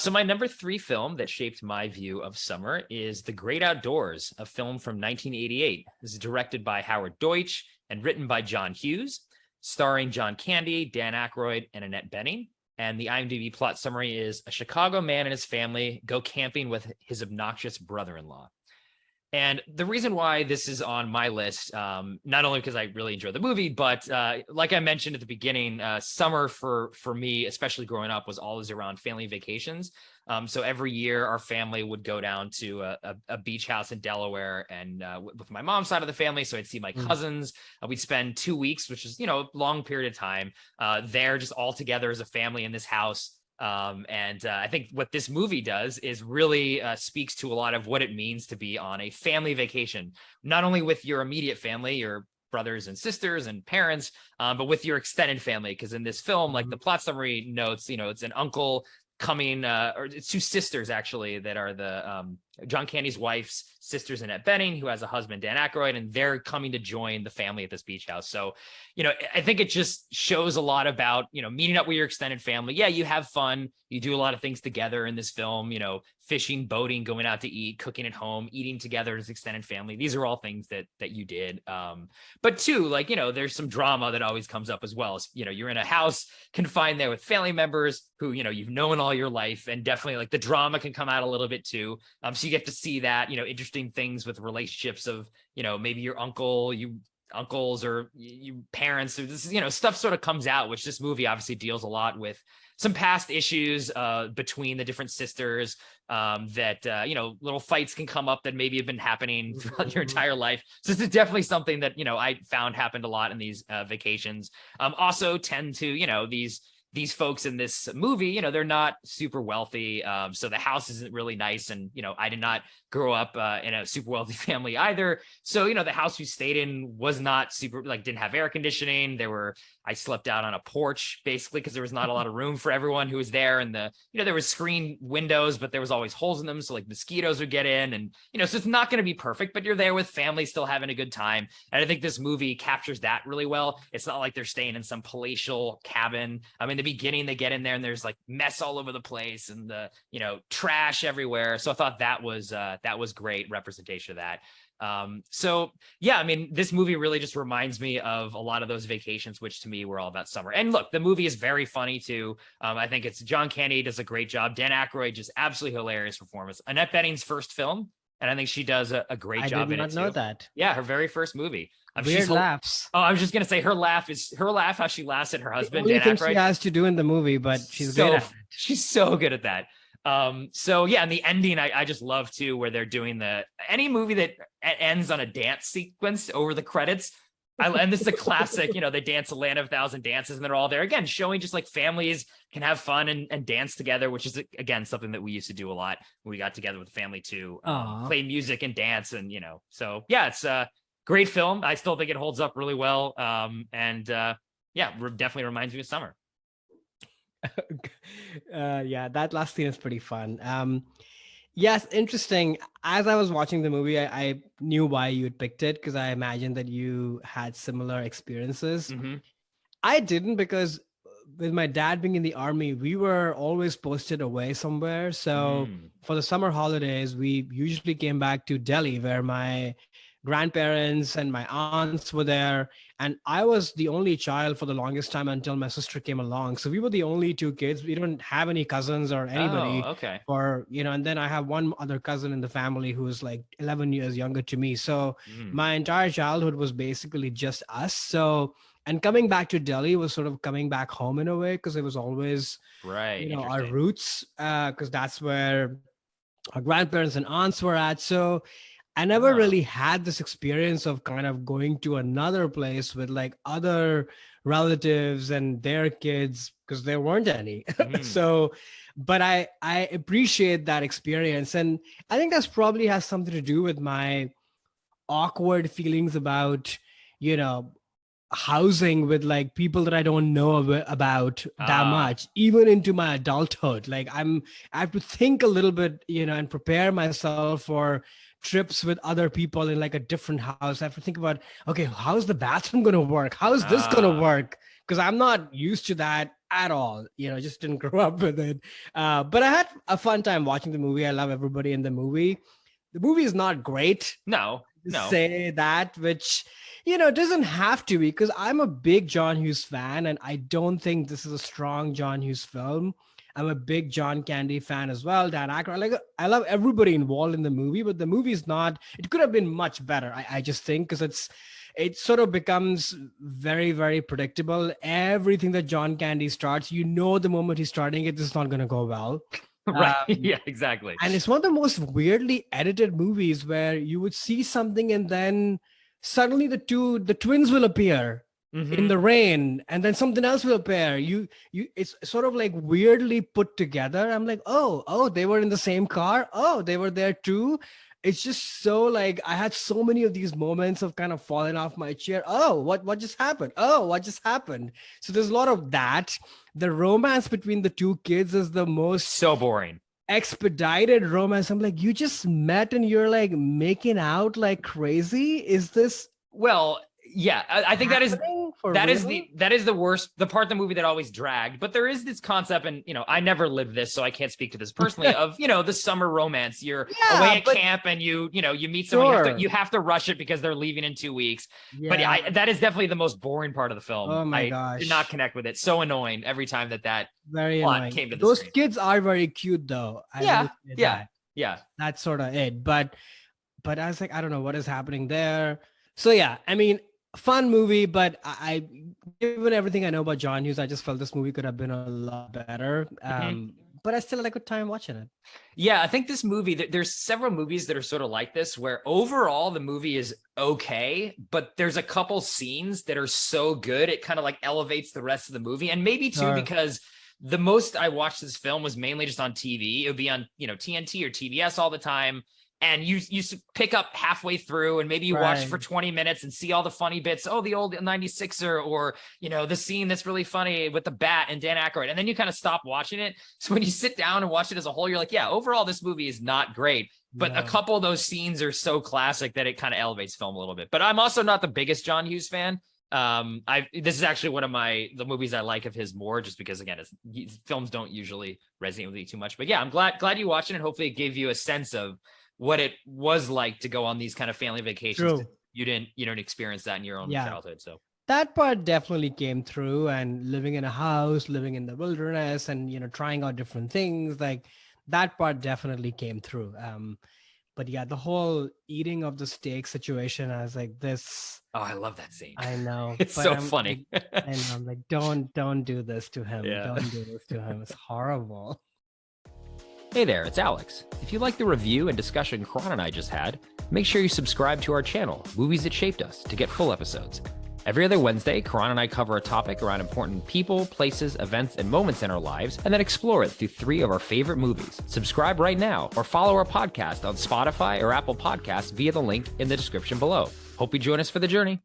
So my number three film that shaped my view of summer is The Great Outdoors, a film from 1988. This is directed by Howard Deutsch and written by John Hughes, starring John Candy, Dan Aykroyd, and Annette Bening. And the IMDb plot summary is: a Chicago man and his family go camping with his obnoxious brother-in-law. And the reason why this is on my list, not only because I really enjoy the movie, but like I mentioned at the beginning, summer for me, especially growing up, was always around family vacations. So every year our family would go down to a beach house in Delaware, and with my mom's side of the family. So I'd see my cousins. We'd spend 2 weeks, which is, a long period of time there, just all together as a family in this house. And I think what this movie does is really speaks to a lot of what it means to be on a family vacation, not only with your immediate family, your brothers and sisters and parents, but with your extended family. Because in this film, like the plot summary notes, it's an uncle coming, or it's two sisters actually that are the John Candy's wife's sisters, Annette Bening, who has a husband, Dan Aykroyd, and they're coming to join the family at this beach house. So, I think it just shows a lot about, meeting up with your extended family. Yeah, you have fun. You do a lot of things together in this film, fishing, boating, going out to eat, cooking at home, eating together as extended family. These are all things that you did. But too, there's some drama that always comes up as well. You're in a house confined there with family members who, you've known all your life, and definitely the drama can come out a little bit too. So you get to see that, interesting things with relationships of, maybe your uncles or you parents, or this is, stuff sort of comes out, which this movie obviously deals a lot with some past issues between the different sisters, that little fights can come up that maybe have been happening throughout your entire life. So this is definitely something that I found happened a lot in these vacations. Also tend to these folks in this movie, they're not super wealthy. So the house isn't really nice. And, I did not grow up in a super wealthy family either. So, the house we stayed in was not super, didn't have air conditioning. I slept out on a porch basically because there was not a lot of room for everyone who was there. And there was screen windows, but there was always holes in them. So mosquitoes would get in, and, so it's not going to be perfect, but you're there with family still having a good time. And I think this movie captures that really well. It's not like they're staying in some palatial cabin. In the beginning, they get in there and there's mess all over the place and the, trash everywhere. So I thought that was great representation of that. So yeah, this movie really just reminds me of a lot of those vacations, which to me were all about summer. And look, the movie is very funny too. I think it's John Candy does a great job. Dan Aykroyd, just absolutely hilarious performance. Annette Bening's first film, and I think she does a great job in it too. I did not know that. Yeah, her very first movie. Weird laughs. Oh, I was just gonna say her laugh, how she laughs at her husband. The only Dan thing Aykroyd. she has to do in the movie, but she's good at it. She's so good at that. So yeah, and the ending I just love too, where they're doing any movie that ends on a dance sequence over the credits. And this is a classic, they dance a land of 1,000 dances, and they're all there again, showing just families can have fun and dance together, which is again something that we used to do a lot when we got together with the family too, play music and dance. And so yeah, it's a great film. I still think it holds up really well. Yeah, definitely reminds me of summer. Yeah, that last scene is pretty fun. Yes, interesting. As I was watching the movie, I knew why you had picked it, because I imagined that you had similar experiences. I didn't, because with my dad being in the army, we were always posted away somewhere. So for the summer holidays, we usually came back to Delhi, where my grandparents and my aunts were there, and I was the only child for the longest time until my sister came along. So we were the only two kids. We don't have any cousins or anybody. Oh, okay. Or and then I have one other cousin in the family who is 11 years younger to me. So my entire childhood was basically just us. So, and coming back to Delhi was sort of coming back home in a way, because it was always our roots, because that's where our grandparents and aunts were at. So I never really had this experience of kind of going to another place with other relatives and their kids, because there weren't any. So, but I appreciate that experience. And I think that's probably has something to do with my awkward feelings about, housing with people that I don't know about that much, even into my adulthood. I have to think a little bit, and prepare myself for trips with other people in a different house. I have to think about, okay, how's the bathroom going to work? How's this going to work? because I'm not used to that at all. Just didn't grow up with it. But I had a fun time watching the movie. I love everybody in the movie. The movie is not great. No. Say that, which doesn't have to be, because I'm a big John Hughes fan, and I don't think this is a strong John Hughes film. I'm a big John Candy fan as well. Dan Aykroyd, I love everybody involved in the movie, but the movie is not. It could have been much better. I just think, because it sort of becomes very, very predictable. Everything that John Candy starts, the moment he's starting it, this is not going to go well. Right. Yeah, exactly. And it's one of the most weirdly edited movies where you would see something and then suddenly the twins will appear in the rain, and then something else will appear. It's sort of like weirdly put together. I'm like, oh, they were in the same car. Oh, they were there too. It's just so like, I had so many of these moments of kind of falling off my chair. Oh, what just happened? Oh, what just happened? So there's a lot of that. The romance between the two kids is the most so boring, expedited romance. I'm like, you just met and you're like making out like crazy. Is this? Well, yeah, I think that is the worst, the part of the movie that always dragged. But there is this concept, and I never lived this, so I can't speak to this personally, of the summer romance. You're away at camp and you meet someone, you have to rush it because they're leaving in 2 weeks. But that is definitely the most boring part of the film. Oh my gosh, did not connect with it. So annoying every time that very plot annoying. came to the Those screen. kids are very cute though. Yeah. That's sort of it. But I was like, I don't know what is happening there. So yeah, I mean, fun movie, but I given everything I know about John Hughes, I just felt this movie could have been a lot better. But I still had a good time watching it. Yeah, I think this movie, there's several movies that are sort of like this, where overall the movie is okay, but there's a couple scenes that are so good, it kind of like elevates the rest of the movie. And maybe too, because the most I watched this film was mainly just on TV. It would be on, TNT or TBS all the time. And you pick up halfway through, and maybe you watch for 20 minutes and see all the funny bits. Oh, the old 96er, or, the scene that's really funny with the bat and Dan Aykroyd. And then you kind of stop watching it. So when you sit down and watch it as a whole, you're like, yeah, overall, this movie is not great. But a couple of those scenes are so classic that it kind of elevates film a little bit. But I'm also not the biggest John Hughes fan. This is actually one of the movies I like of his more, just because, again, films don't usually resonate with me too much. But yeah, I'm glad you watched it, and hopefully it gave you a sense of what it was like to go on these kind of family vacations. True. You didn't experience that in your own childhood. So that part definitely came through, and living in a house, living in the wilderness, and trying out different things, like that part definitely came through. But yeah, the whole eating of the steak situation, I was like, this. Oh, I love that scene. I know. It's so funny. And I'm like, don't do this to him. Yeah. Don't do this to him. It's horrible. Hey there, it's Alex. If you like the review and discussion Karan and I just had, make sure you subscribe to our channel, Movies That Shaped Us, to get full episodes. Every other Wednesday, Karan and I cover a topic around important people, places, events, and moments in our lives, and then explore it through 3 of our favorite movies. Subscribe right now, or follow our podcast on Spotify or Apple Podcasts via the link in the description below. Hope you join us for the journey.